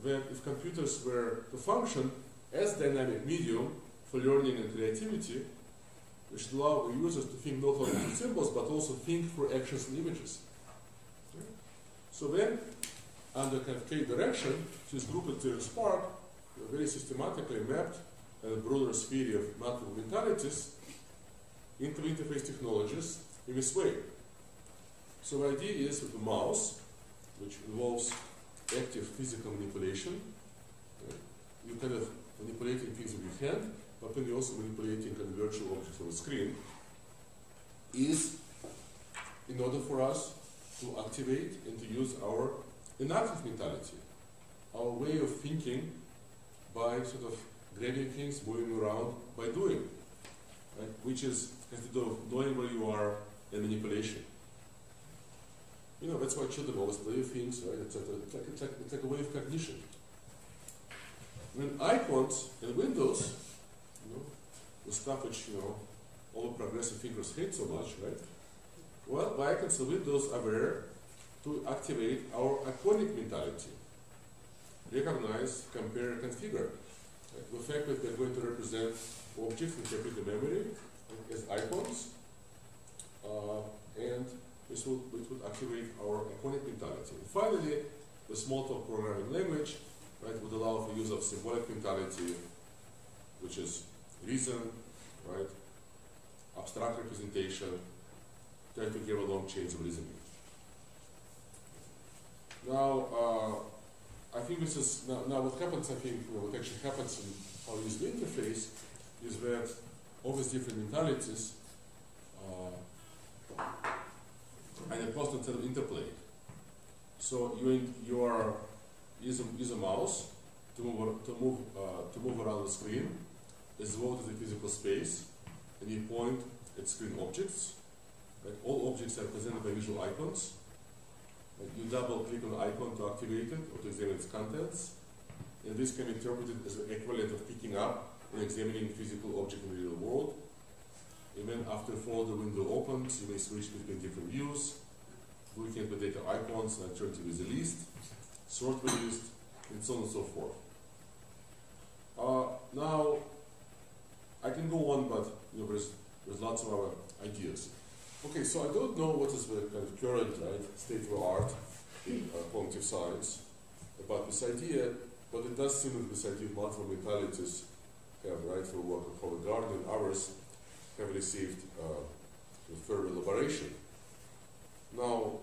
that if computers were to function as dynamic medium for learning and creativity, we should allow users to think not only through symbols, but also think through actions and images. Okay? So then, under kind of K direction, this group at Zero Spark very systematically mapped a broader sphere of multiple mentalities into interface technologies in this way. So the idea is that the mouse, which involves active physical manipulation, you kind of manipulating things with your hand, but then you're also manipulating kind of virtual objects on the screen, is in order for us to activate and to use our inactive mentality, our way of thinking by sort of grabbing things, moving around, by doing, right? Which is instead of knowing where you are and manipulation. You know, that's why children always play with things, right? It's like a way of cognition. When icons and windows, you know, the stuff which, you know, all progressive thinkers hate so much, right? Well, the icons and windows are there to activate our iconic mentality. Recognize, compare, configure. Right? The fact that they're going to represent objects in computer memory as icons, and this would activate our iconic mentality. And finally, the Smalltalk programming language, right, would allow for use of symbolic mentality, which is reason, right, abstract representation, try to give a long chains of reasoning. Now, I think this is, now what happens, I think, you know, what actually happens in how we use the interface is that all these different mentalities and a constant set of interplay. So you use a mouse to move around the screen, as well as the physical space, and you point at screen objects. Right? All objects are presented by visual icons. Right? You double click on the icon to activate it or to examine its contents, and this can be interpreted as an equivalent of picking up and examining physical object in the real world. And then after the folder window opens, you may switch between different views, looking at the data icons, and alternative is the list, sort the list, and so on and so forth. Now, I can go on, but you know, there's lots of other ideas. Okay, so I don't know what is the kind of current state of the art in cognitive science about this idea, but it does seem that this idea of multiple mentalities have, for work of Howard Gardner and others, have received further elaboration. Now,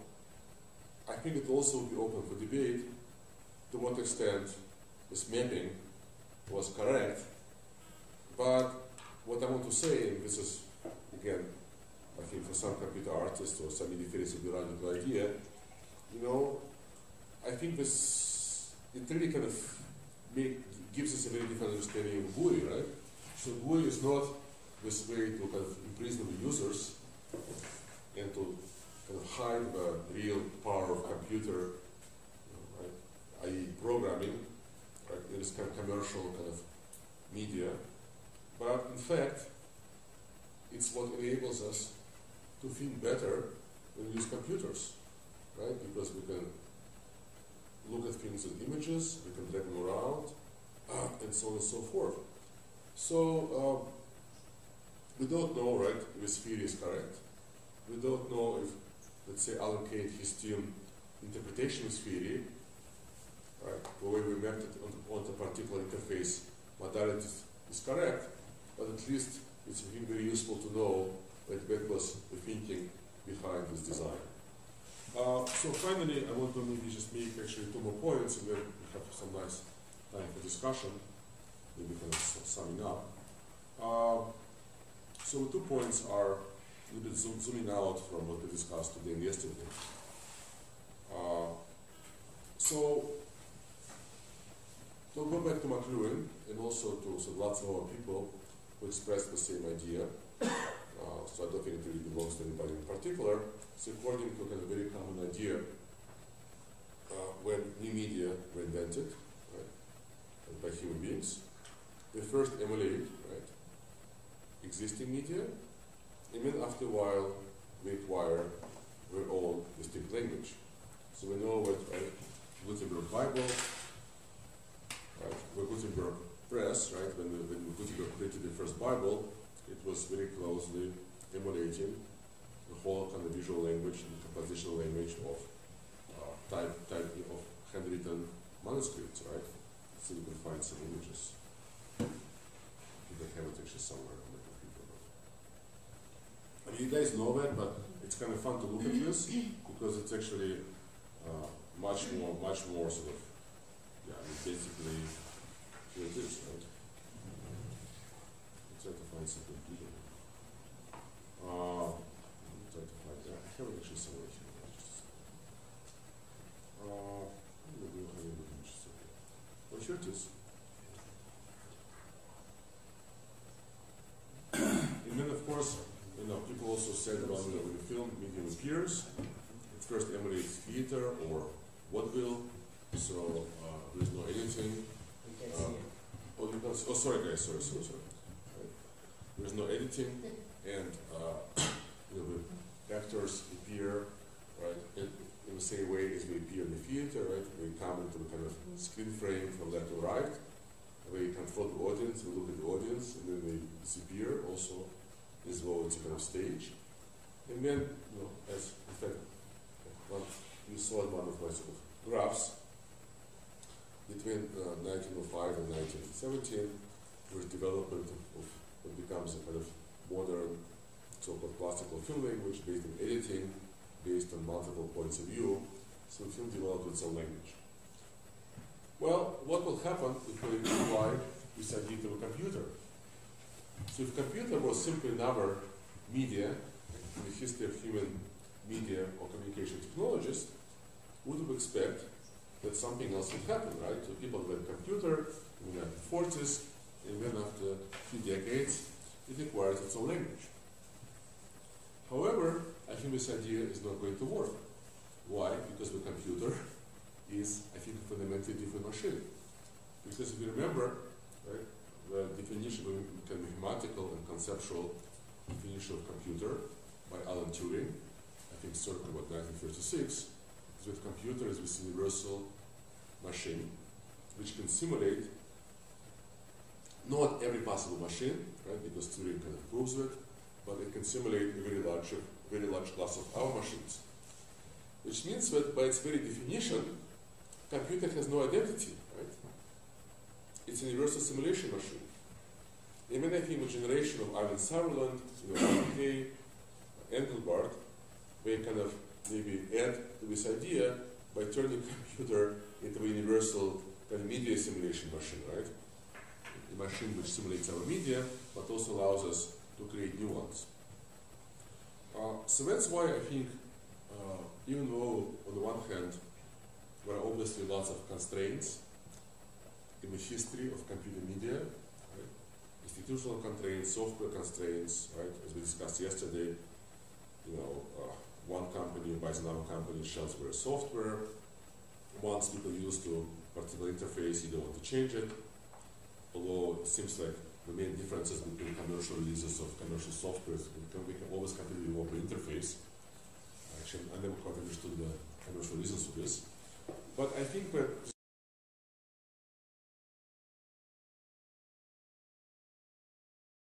I think it also will be open for debate to what extent this mapping was correct, but what I want to say, and this is, again, I think for some computer artists or some interface of the radical idea, you know, I think this, it really kind of gives us a very different understanding of GUI, right? So GUI is not this way to kind of imprison the users and to kind of hide the real power of computer, i.e. programming, in this kind of commercial kind of media. But in fact, it's what enables us to think better when we use computers, right? Because we can look at things in images, we can drag them around, and so on and so forth. So we don't know, right, if this theory is correct. We don't know if, let's say, Alan his team interpretation of theory, right, the way we mapped it onto a particular interface modality is correct, but at least it's very useful to know that was the thinking behind this design. So finally, I want to maybe just make actually 2 more points, and then we have some nice time for discussion, maybe kind of summing up. So the 2 points are a little bit zooming out from what we discussed today and yesterday. So to go back to McLuhan, and also to lots of other people who expressed the same idea. So I don't think it really belongs to anybody in particular. It's according to kind of a very common idea when new media were invented, right, by human beings. They first emulate, right, existing media, and then after a while we acquire their own distinct language. So we know what Gutenberg Bible, press, right, when Gutenberg printed the first Bible, it was very closely emulating the whole kind of visual language and compositional language of type of handwritten manuscripts, right? So you can find some images. I think I have it actually somewhere on my computer. I mean, you guys know that, but it's kind of fun to look at this because it's actually much more sort of, yeah, I mean, basically, here it is, right? Let's try to find something bigger. Try to find, yeah, I have it actually somewhere here. Well, here it is. And then, of course, you know, people also said about, you know, when the film medium appears, it first emulates theater or vaudeville, so there's no editing. Oh, sorry guys, sorry. Right. There's no editing, and you know, the actors appear, right, in the same way as we appear in the theater, right? We come into a kind of screen frame from left to right, we confront the audience, we look at the audience, and then they disappear also as well as a kind of stage. And then, you know, as in fact, you saw in one of my sort of graphs, between 1905 and 1917, there was development of what becomes a kind of modern, so-called classical film language based on editing, based on multiple points of view, so film developed its own language. Well, what will happen if we apply this idea to a computer? So if a computer was simply another media in the history of human media or communication technologies, we would expect that something else would happen, right? So people had a computer in the 1940s, and then after a few decades, it acquires its own language. However, I think this idea is not going to work. Why? Because the computer is, I think, a fundamentally different machine. Because if you remember, right, the definition, the mathematical and conceptual definition of computer by Alan Turing, I think circa about 1936, is that computer is this universal machine which can simulate not every possible machine, right, because Turing kind of proves it, but it can simulate a very large class of our machines. Which means that by its very definition, computer has no identity, right? It's a universal simulation machine. And then I think the generation of Ivan Sutherland, you know, Alan Kay, Engelbart, they kind of maybe add to this idea by turning computer into a universal kind of media simulation machine, right? A machine which simulates our media, but also allows us to create new ones. So that's why I think, even though on the one hand, there are obviously lots of constraints in the history of computer media, right? Institutional constraints, software constraints, right? As we discussed yesterday, you know, one company buys another company's shelfware software. Once people used to a particular interface, you don't want to change it. Although it seems like the main differences between commercial releases of commercial software is we can always completely remove the interface. Actually, I never quite understood the commercial reasons for this. But I think that